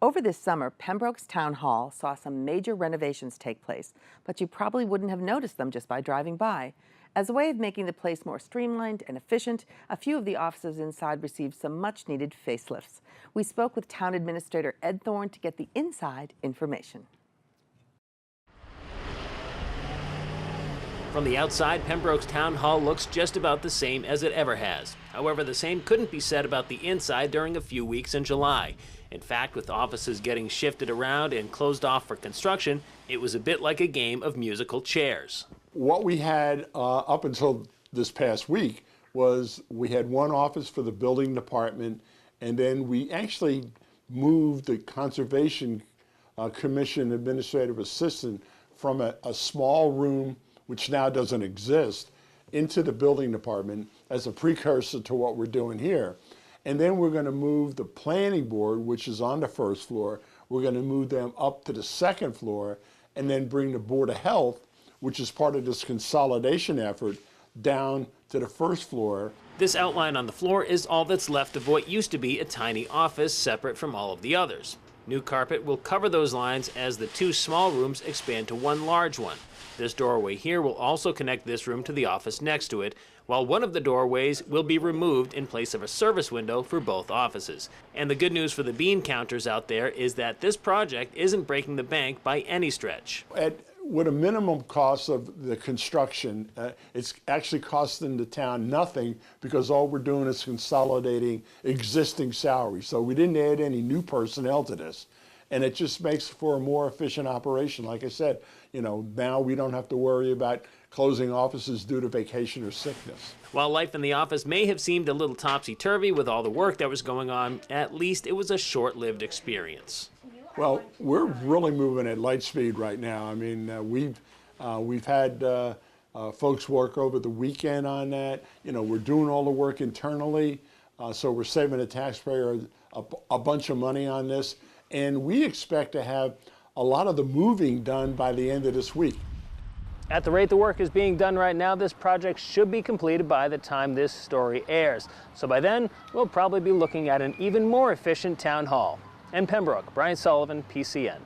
Over this summer, Pembroke's Town Hall saw some major renovations take place, but you probably wouldn't have noticed them just by driving by. As a way of making the place more streamlined and efficient, a few of the offices inside received some much-needed facelifts. We spoke with Town Administrator Ed Thorne to get the inside information. From the outside, Pembroke's Town Hall looks just about the same as it ever has. However, the same couldn't be said about the inside during a few weeks in July. In fact, with offices getting shifted around and closed off for construction, it was a bit like a game of musical chairs. What we had up until this past week was we had one office for the building department, and then we actually moved the Conservation Commission administrative assistant from a small room, which now doesn't exist, into the building department as a precursor to what we're doing here. And then we're going to move the planning board, which is on the first floor, we're going to move them up to the second floor, and then bring the Board of Health, which is part of this consolidation effort, down to the first floor. This outline on the floor is all that's left of what used to be a tiny office separate from all of the others. New carpet will cover those lines as the two small rooms expand to one large one. This doorway here will also connect this room to the office next to it, while one of the doorways will be removed in place of a service window for both offices. And the good news for the bean counters out there is that this project isn't breaking the bank by any stretch. With a minimum cost of the construction, it's actually costing the town nothing because all we're doing is consolidating existing salaries. So we didn't add any new personnel to this. And it just makes for a more efficient operation. Like I said, now we don't have to worry about closing offices due to vacation or sickness. While life in the office may have seemed a little topsy-turvy with all the work that was going on, at least it was a short-lived experience. Well, we're really moving at light speed right now. I mean, we've had folks work over the weekend on that. We're doing all the work internally, so we're saving the taxpayer a bunch of money on this. And we expect to have a lot of the moving done by the end of this week. At the rate the work is being done right now, this project should be completed by the time this story airs. So by then, we'll probably be looking at an even more efficient town hall. In Pembroke, Brian Sullivan, PCN.